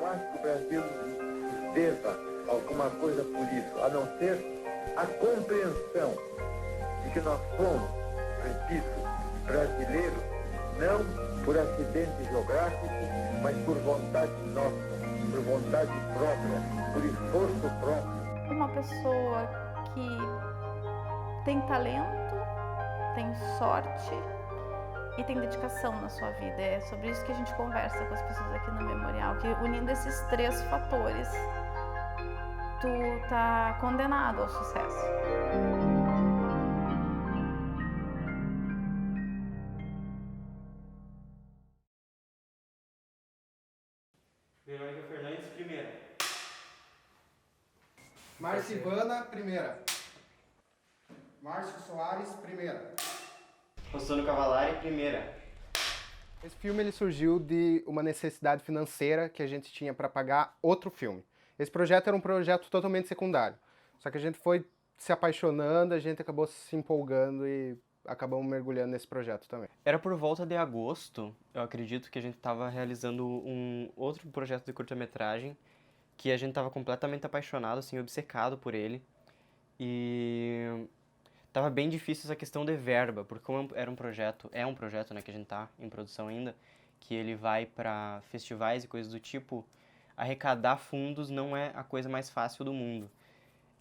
acho que o Brasil deva alguma coisa por isso, a não ser a compreensão de que nós somos, repito, brasileiros, não por acidente geográfico, mas por vontade nossa, por vontade própria, por esforço próprio. Uma pessoa que tem talento, tem sorte e tem dedicação na sua vida. É sobre isso que a gente conversa com as pessoas aqui no Memorial, que unindo esses 3 fatores, tu tá condenado ao sucesso. Verônica Fernandes, primeira. Marcivana, primeira. Márcio Soares, primeira. Rossano Cavalari, primeira. Esse filme ele surgiu de uma necessidade financeira que a gente tinha para pagar outro filme. Esse projeto era um projeto totalmente secundário. Só que a gente foi se apaixonando, a gente acabou se empolgando e acabamos mergulhando nesse projeto também. Era por volta de agosto, eu acredito que a gente estava realizando um outro projeto de curta-metragem que a gente estava completamente apaixonado, assim, obcecado por ele. E tava bem difícil essa questão de verba, porque como era um projeto, né, que a gente tá em produção ainda, que ele vai para festivais e coisas do tipo, arrecadar fundos não é a coisa mais fácil do mundo.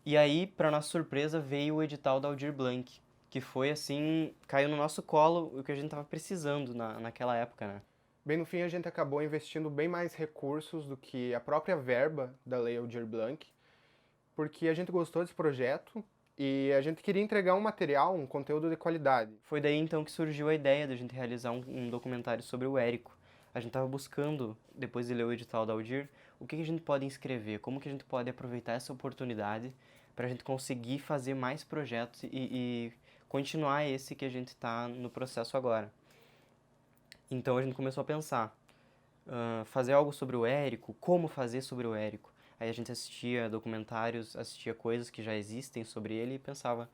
E aí, para nossa surpresa, veio o edital da Aldir Blanc, que foi assim, caiu no nosso colo o que a gente tava precisando naquela época, né? Bem no fim a gente acabou investindo bem mais recursos do que a própria verba da Lei Aldir Blanc, porque a gente gostou desse projeto e a gente queria entregar um material, um conteúdo de qualidade. Foi daí então que surgiu a ideia de a gente realizar um documentário sobre o Érico. A gente estava buscando, depois de ler o edital da Aldir, o que a gente pode inscrever, como que a gente pode aproveitar essa oportunidade para a gente conseguir fazer mais projetos e continuar esse que a gente está no processo agora. Então a gente começou a pensar, fazer algo sobre o Érico, como fazer sobre o Érico. Aí a gente assistia documentários, assistia coisas que já existem sobre ele e pensava,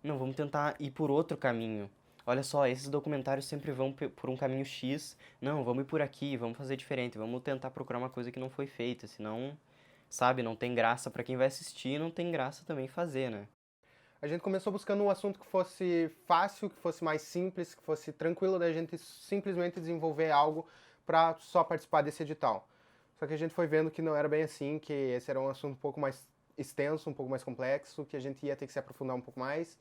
não, vamos tentar ir por outro caminho. Olha só, esses documentários sempre vão por um caminho X. Não, vamos ir por aqui, vamos fazer diferente, vamos tentar procurar uma coisa que não foi feita, senão, sabe, não tem graça para quem vai assistir, não tem graça também fazer, né? A gente começou buscando um assunto que fosse fácil, que fosse mais simples, que fosse tranquilo da gente simplesmente desenvolver algo para só participar desse edital. Só que a gente foi vendo que não era bem assim, que esse era um assunto um pouco mais extenso, um pouco mais complexo, que a gente ia ter que se aprofundar um pouco mais.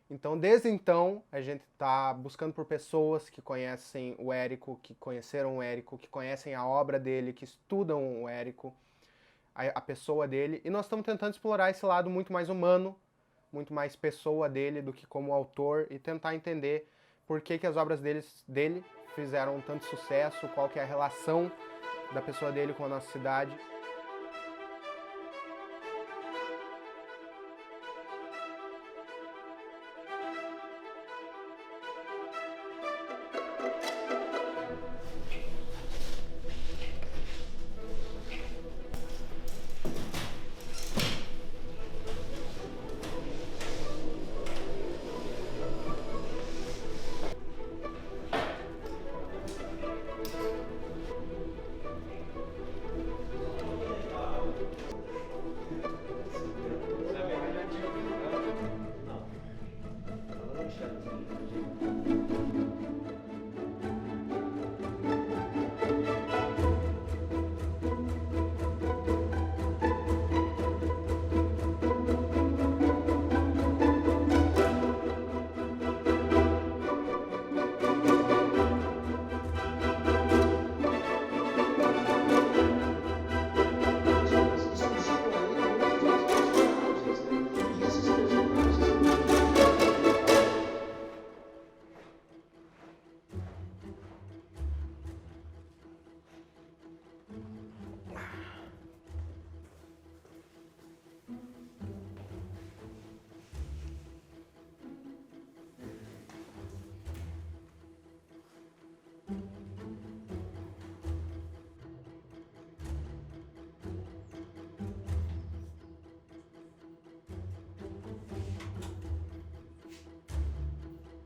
Então, desde então, a gente está buscando por pessoas que conhecem o Érico, que conheceram o Érico, que conhecem a obra dele, que estudam o Érico, a pessoa dele, e nós estamos tentando explorar esse lado muito mais humano, muito mais pessoa dele do que como autor, e tentar entender por que as obras dele fizeram tanto sucesso, qual que é a relação da pessoa dele com a nossa cidade.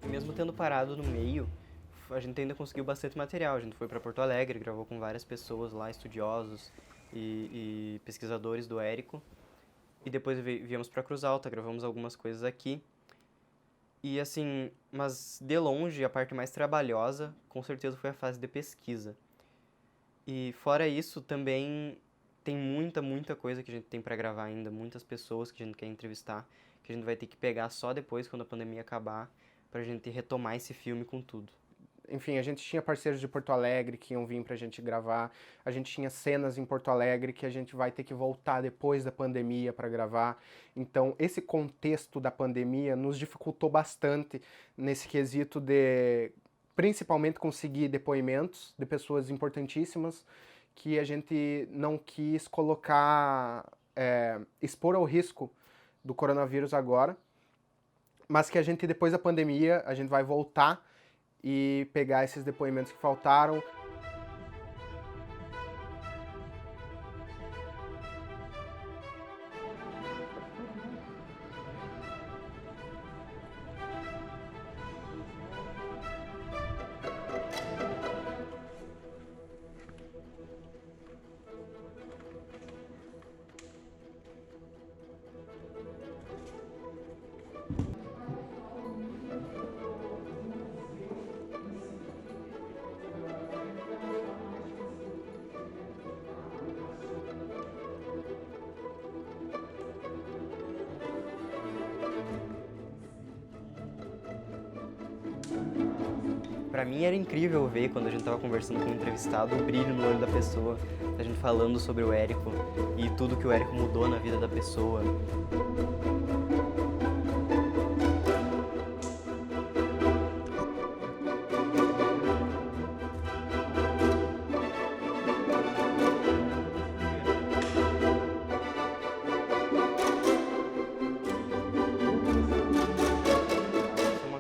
Mesmo tendo parado no meio, a gente ainda conseguiu bastante material. A gente foi para Porto Alegre, gravou com várias pessoas lá, estudiosos, e pesquisadores do Érico. E depois viemos para Cruz Alta, gravamos algumas coisas aqui. E assim, mas de longe, a parte mais trabalhosa, com certeza foi a fase de pesquisa. E fora isso, também tem muita coisa que a gente tem para gravar ainda, muitas pessoas que a gente quer entrevistar, que a gente vai ter que pegar só depois, quando a pandemia acabar, pra gente retomar esse filme com tudo. Enfim, a gente tinha parceiros de Porto Alegre que iam vir pra gente gravar, a gente tinha cenas em Porto Alegre que a gente vai ter que voltar depois da pandemia para gravar. Então, esse contexto da pandemia nos dificultou bastante nesse quesito de, principalmente, conseguir depoimentos de pessoas importantíssimas que a gente não quis colocar, expor ao risco do coronavírus agora, mas que a gente, depois da pandemia, a gente vai voltar e pegar esses depoimentos que faltaram. Pra mim era incrível ver, quando a gente tava conversando com o entrevistado, o brilho no olho da pessoa, a gente falando sobre o Érico e tudo que o Érico mudou na vida da pessoa.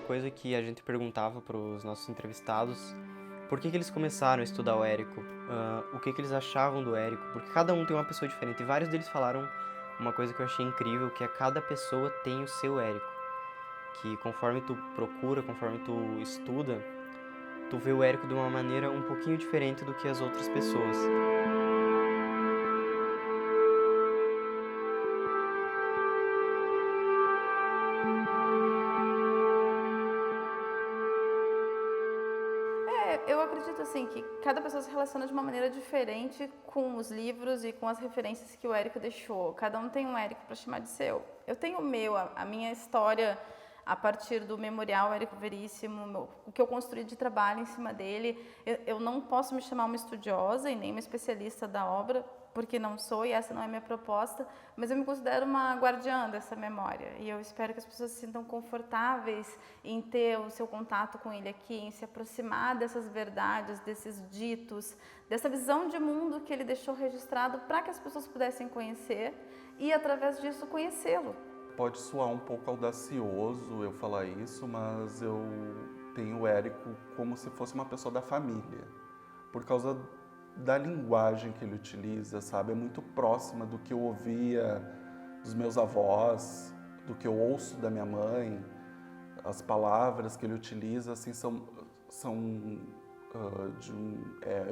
Coisa que a gente perguntava para os nossos entrevistados, por que eles começaram a estudar o Érico, o que eles achavam do Érico, porque cada um tem uma pessoa diferente, e vários deles falaram uma coisa que eu achei incrível, que é cada pessoa tem o seu Érico, que conforme tu procura, conforme tu estuda, tu vê o Érico de uma maneira um pouquinho diferente do que as outras pessoas. Eu acredito assim que cada pessoa se relaciona de uma maneira diferente com os livros e com as referências que o Érico deixou. Cada um tem um Érico para chamar de seu. Eu tenho o meu, a minha história a partir do Memorial Érico Veríssimo, o que eu construí de trabalho em cima dele. Eu não posso me chamar uma estudiosa e nem uma especialista da obra, porque não sou e essa não é a minha proposta, mas eu me considero uma guardiã dessa memória e eu espero que as pessoas se sintam confortáveis em ter o seu contato com ele aqui, em se aproximar dessas verdades, desses ditos, dessa visão de mundo que ele deixou registrado para que as pessoas pudessem conhecer e, através disso, conhecê-lo. Pode soar um pouco audacioso eu falar isso, mas eu tenho o Érico como se fosse uma pessoa da família, por causa da linguagem que ele utiliza, sabe? É muito próxima do que eu ouvia dos meus avós, do que eu ouço da minha mãe. As palavras que ele utiliza assim, são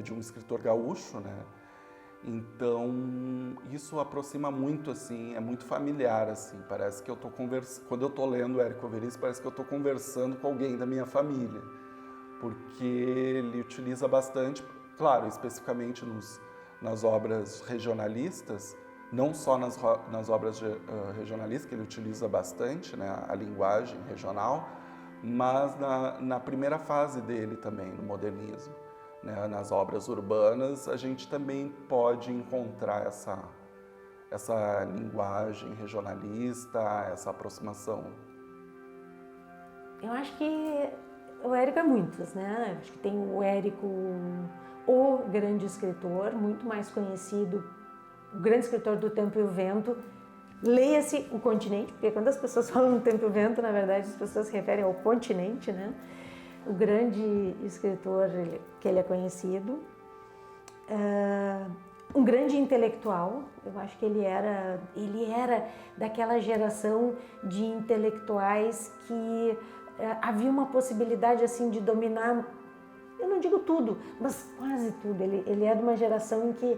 de um escritor gaúcho, né? Então, isso aproxima muito, assim, é muito familiar, assim. Parece que eu estou conversando... Quando eu estou lendo o Érico Veríssimo, parece que eu estou conversando com alguém da minha família, porque ele utiliza bastante... Claro, especificamente nas obras regionalistas, não só nas obras regionalistas, que ele utiliza bastante, né, a linguagem regional, mas na primeira fase dele também, no modernismo. Né, nas obras urbanas, a gente também pode encontrar essa linguagem regionalista, essa aproximação. Eu acho que o Érico é muitos, né? Acho que tem o Érico... o grande escritor, muito mais conhecido, o grande escritor do Tempo e o Vento. Leia-se O Continente, porque quando as pessoas falam no Tempo e o Vento, na verdade, as pessoas se referem ao continente, né? O grande escritor que ele é conhecido. Um grande intelectual, eu acho que ele era daquela geração de intelectuais que havia uma possibilidade assim de dominar, eu não digo tudo, mas quase tudo. Ele é de uma geração em que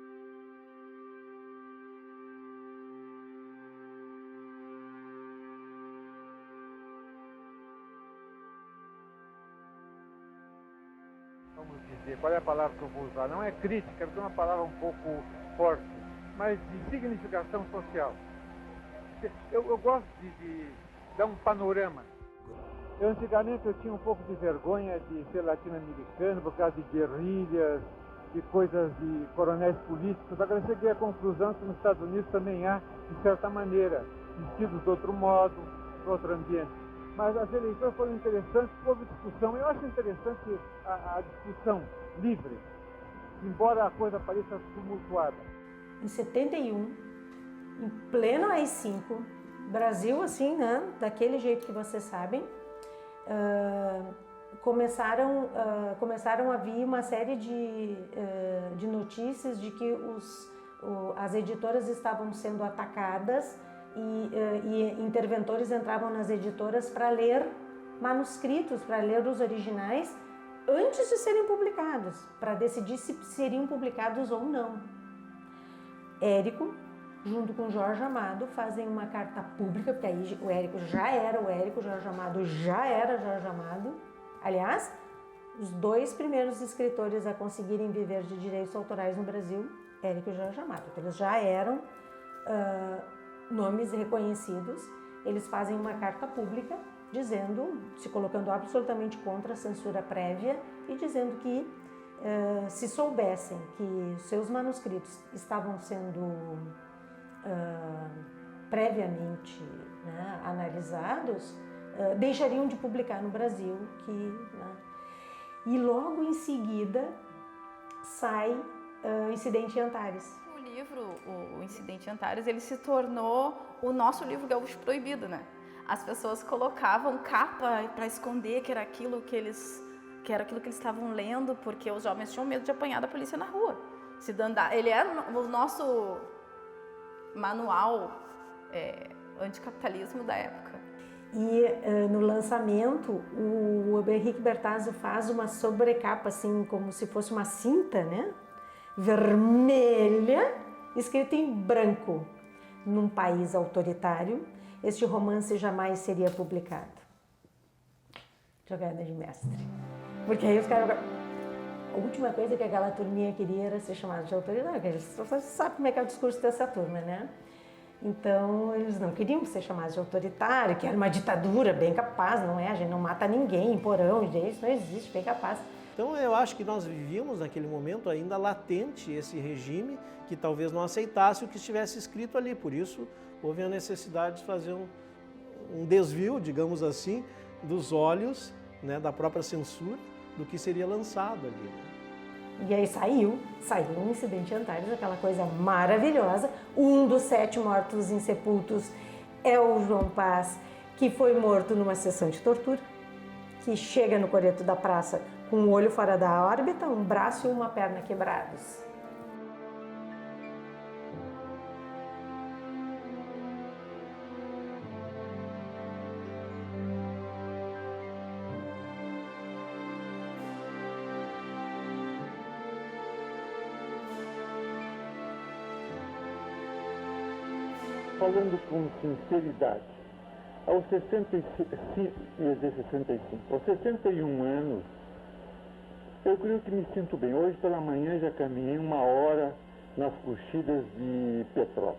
vamos dizer, qual é a palavra que eu vou usar? Não é crítica, porque é uma palavra um pouco forte, mas de significação social. Eu gosto de dar um panorama. Antigamente eu tinha um pouco de vergonha de ser latino-americano por causa de guerrilhas, de coisas de coronéis políticos. Agora eu cheguei à conclusão que nos Estados Unidos também há, de certa maneira, vestidos de outro modo, de outro ambiente. Mas as eleições foram interessantes, houve discussão. Eu acho interessante a discussão livre, embora a coisa pareça tumultuada. Em 71, em pleno AI-5, Brasil, assim, né, daquele jeito que vocês sabem, começaram a vir uma série de notícias de que as editoras estavam sendo atacadas e interventores entravam nas editoras para ler manuscritos, para ler os originais antes de serem publicados, para decidir se seriam publicados ou não. Érico, junto com Jorge Amado, fazem uma carta pública, porque aí o Érico já era o Érico, Jorge Amado já era Jorge Amado. Aliás, os dois primeiros escritores a conseguirem viver de direitos autorais no Brasil, Érico e Jorge Amado. Então, eles já eram nomes reconhecidos. Eles fazem uma carta pública dizendo, se colocando absolutamente contra a censura prévia e dizendo que se soubessem que seus manuscritos estavam sendo previamente, né, analisados, deixariam de publicar no Brasil. E logo em seguida sai Incidente em Antares. O livro, o Incidente em Antares, ele se tornou o nosso livro gaúcho proibido, né? As pessoas colocavam capa para esconder que era aquilo que eles estavam lendo, porque os jovens tinham medo de apanhar da polícia na rua. Ele era o nosso manual anticapitalismo da época. E no lançamento, o Henrique Bertazzo faz uma sobrecapa, assim, como se fosse uma cinta, né? Vermelha, escrito em branco. Num país autoritário, este romance jamais seria publicado. Jogada de mestre. Porque aí os caras... A última coisa que aquela turminha queria era ser chamada de autoridade. Você sabe como é que é o discurso dessa turma, né? Então, eles não queriam ser chamados de autoritário, que era uma ditadura bem capaz, não é? A gente não mata ninguém em porão, isso não existe, bem capaz. Então, eu acho que nós vivíamos naquele momento ainda latente esse regime que talvez não aceitasse o que estivesse escrito ali. Por isso, houve a necessidade de fazer um desvio, digamos assim, dos olhos, né, da própria censura do que seria lançado ali, né? E aí saiu um Incidente em Antares, aquela coisa maravilhosa. Um dos 7 mortos insepultos é o João Paz, que foi morto numa sessão de tortura, que chega no coreto da praça com um olho fora da órbita, um braço e uma perna quebrados. Falando com sinceridade, aos 61 anos, eu creio que me sinto bem. Hoje pela manhã já caminhei 1 hora nas coxidas de Petrópolis.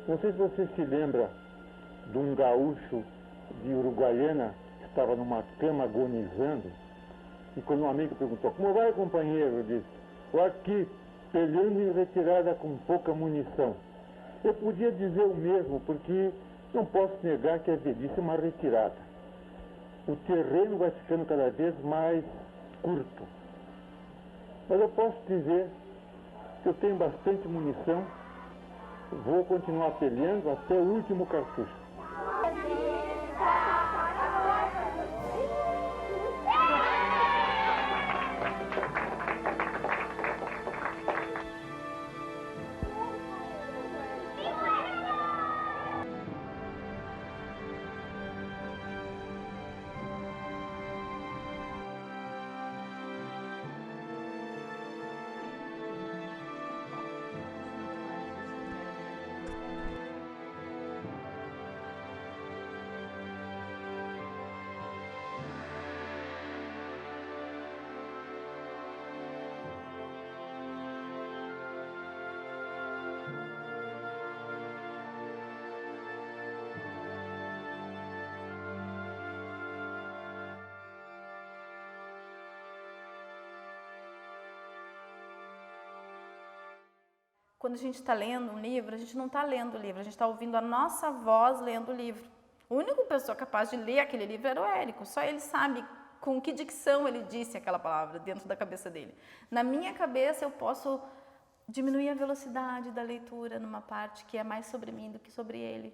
Não sei se você se lembra de um gaúcho de Uruguaiana que estava numa cama agonizando, e quando um amigo perguntou: "Como vai, companheiro?", ele disse: "Estou aqui, peleando em retirada com pouca munição". Eu podia dizer o mesmo, porque não posso negar que a velhice é uma retirada. O terreno vai ficando cada vez mais curto. Mas eu posso dizer que eu tenho bastante munição, vou continuar peleando até o último cartucho. quando a gente está lendo um livro, a gente não está lendo o livro, a gente está ouvindo a nossa voz lendo o livro. A única pessoa capaz de ler aquele livro era o Érico, só ele sabe com que dicção ele disse aquela palavra dentro da cabeça dele. Na minha cabeça eu posso diminuir a velocidade da leitura numa parte que é mais sobre mim do que sobre ele.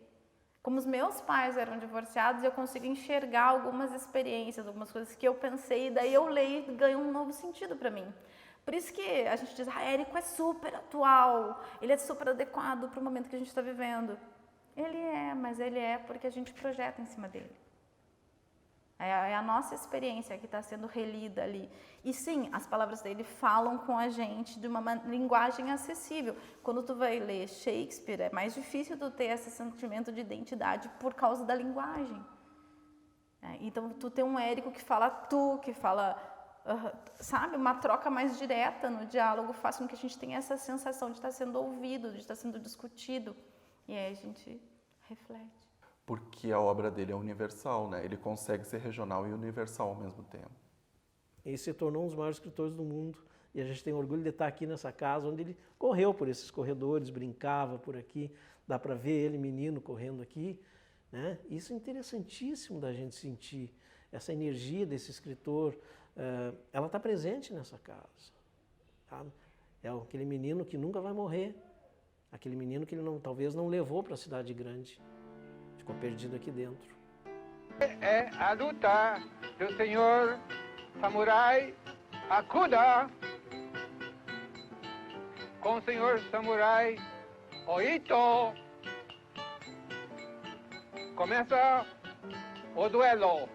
Como os meus pais eram divorciados, eu consigo enxergar algumas experiências, algumas coisas que eu pensei, e daí eu leio e ganho um novo sentido para mim. Por isso que a gente diz, Érico é super atual, ele é super adequado para o momento que a gente está vivendo. Ele é, mas ele é porque a gente projeta em cima dele. É a nossa experiência que está sendo relida ali. E sim, as palavras dele falam com a gente de uma linguagem acessível. Quando tu vai ler Shakespeare, é mais difícil tu ter esse sentimento de identidade por causa da linguagem. Então, tu tem um Érico que fala tu, que fala... sabe, uma troca mais direta no diálogo faz com que a gente tenha essa sensação de estar sendo ouvido, de estar sendo discutido. E aí a gente reflete. Porque a obra dele é universal, né? Ele consegue ser regional e universal ao mesmo tempo. Ele se tornou um dos maiores escritores do mundo. E a gente tem orgulho de estar aqui nessa casa, onde ele correu por esses corredores, brincava por aqui. Dá para ver ele, menino, correndo aqui, né? Isso é interessantíssimo da gente sentir. Essa energia desse escritor, ela está presente nessa casa. Tá? É aquele menino que nunca vai morrer. Aquele menino que ele talvez não levou para a cidade grande. Ficou perdido aqui dentro. É a luta do senhor samurai Hakuda com o senhor samurai Oito. Começa o duelo.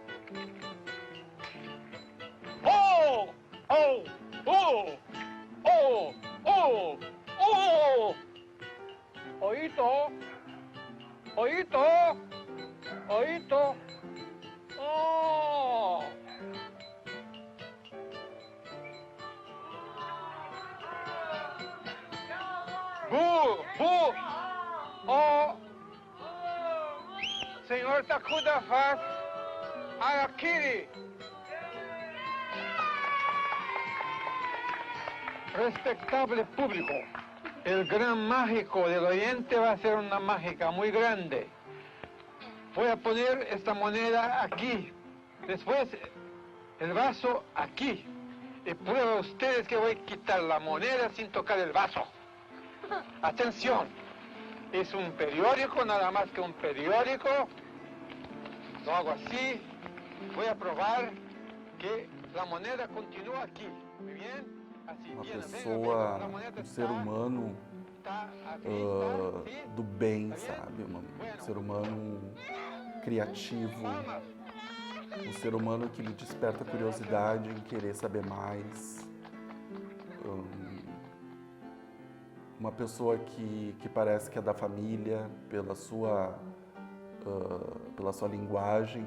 Oh! Oh! Oh! Oh! Oh! Oh! Oito! Oito! Oito! Oh! Bu! Bu! Oh! Senhor Hakuda faz Harakiri! Respetable público, el gran mágico del Oriente va a ser una mágica muy grande. Voy a poner esta moneda aquí, después el vaso aquí. Y prueben ustedes que voy a quitar la moneda sin tocar el vaso. Atención, es un periódico, nada más que un periódico. Lo hago así, voy a probar que la moneda continúa aquí. Muy bien. Uma pessoa, um ser humano do bem, sabe? Um ser humano criativo, um ser humano que lhe desperta curiosidade em querer saber mais. Uma pessoa que parece que é da família pela sua linguagem.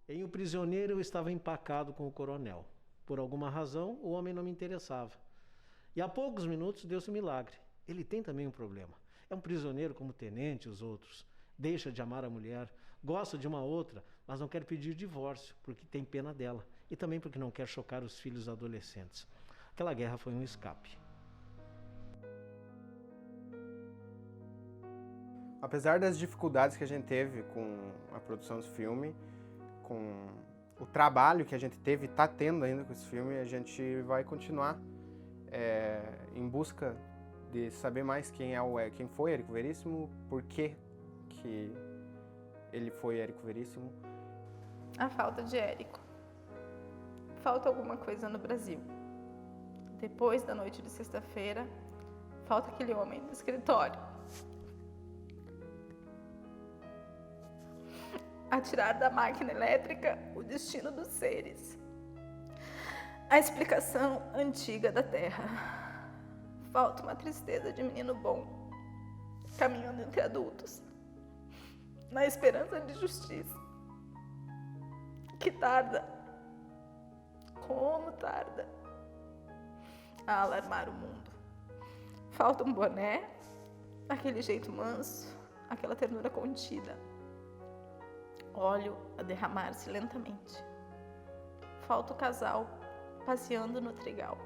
Em O Prisioneiro eu estava empacado com o coronel. Por alguma razão, o homem não me interessava. E há poucos minutos deu-se um milagre. Ele tem também um problema. É um prisioneiro como o tenente e os outros. Deixa de amar a mulher, gosta de uma outra, mas não quer pedir divórcio, porque tem pena dela. E também porque não quer chocar os filhos adolescentes. Aquela guerra foi um escape. Apesar das dificuldades que a gente teve com a produção desse filme, com o trabalho que a gente teve e está tendo ainda com esse filme, a gente vai continuar em busca de saber mais quem foi Érico Veríssimo, por que ele foi Érico Veríssimo. A falta de Érico. Falta alguma coisa no Brasil. Depois da noite de sexta-feira, falta aquele homem do escritório. A tirar da máquina elétrica o destino dos seres. A explicação antiga da Terra. Falta uma tristeza de menino bom. caminhando entre adultos, na esperança de justiça, que tarda, como tarda, a alarmar o mundo. Falta um boné, aquele jeito manso, aquela ternura contida, óleo a derramar-se lentamente. Falta o casal passeando no trigal.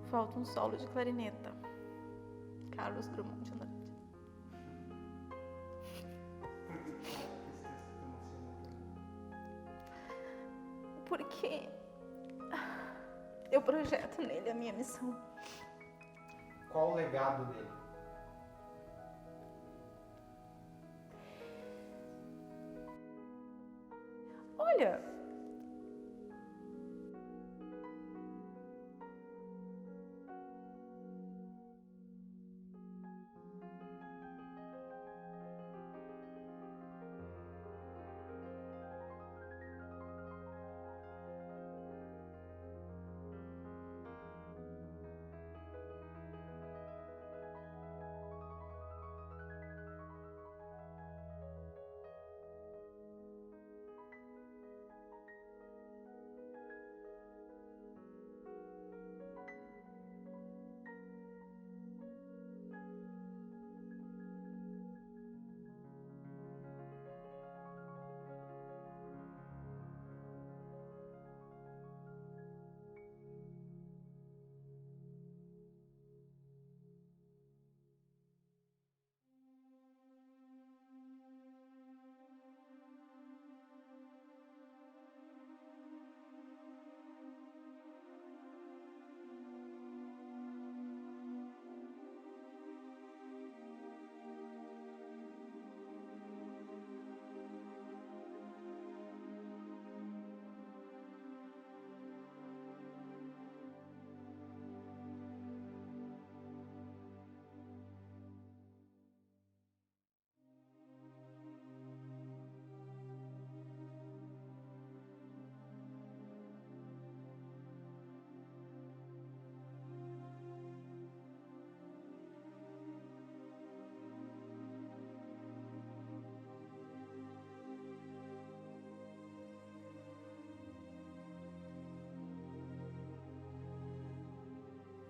Falta um solo de clarineta. Carlos Drummond de Andrade. Porque eu projeto nele a minha missão. Qual o legado dele? Olha,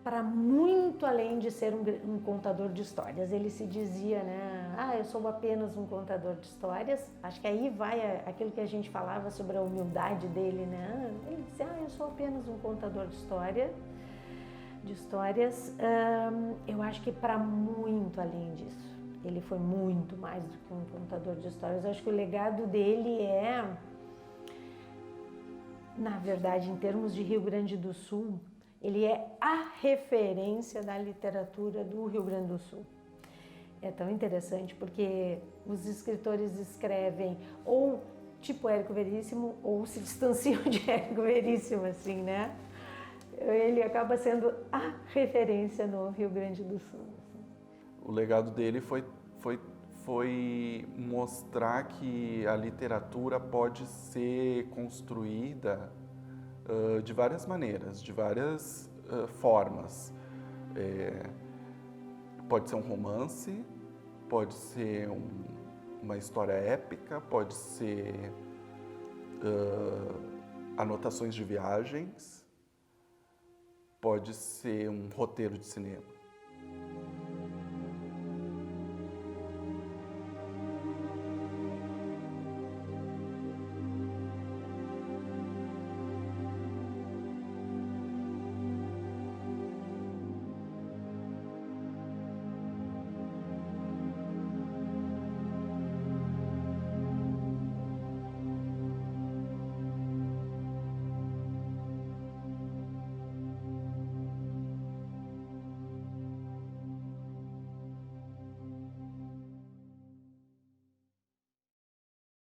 para muito além de ser um contador de histórias. Ele se dizia, né, eu sou apenas um contador de histórias. Acho que aí vai aquilo que a gente falava sobre a humildade dele, né? Ele dizia, eu sou apenas um contador de histórias. Eu acho que para muito além disso. Ele foi muito mais do que um contador de histórias. Eu acho que o legado dele é, na verdade, em termos de Rio Grande do Sul, ele é a referência da literatura do Rio Grande do Sul. É tão interessante porque os escritores escrevem ou tipo Érico Veríssimo ou se distanciam de Érico Veríssimo, assim, né? Ele acaba sendo a referência no Rio Grande do Sul. O legado dele foi mostrar que a literatura pode ser construída de várias maneiras, de várias formas. Pode ser um romance, pode ser uma história épica, pode ser anotações de viagens, pode ser um roteiro de cinema.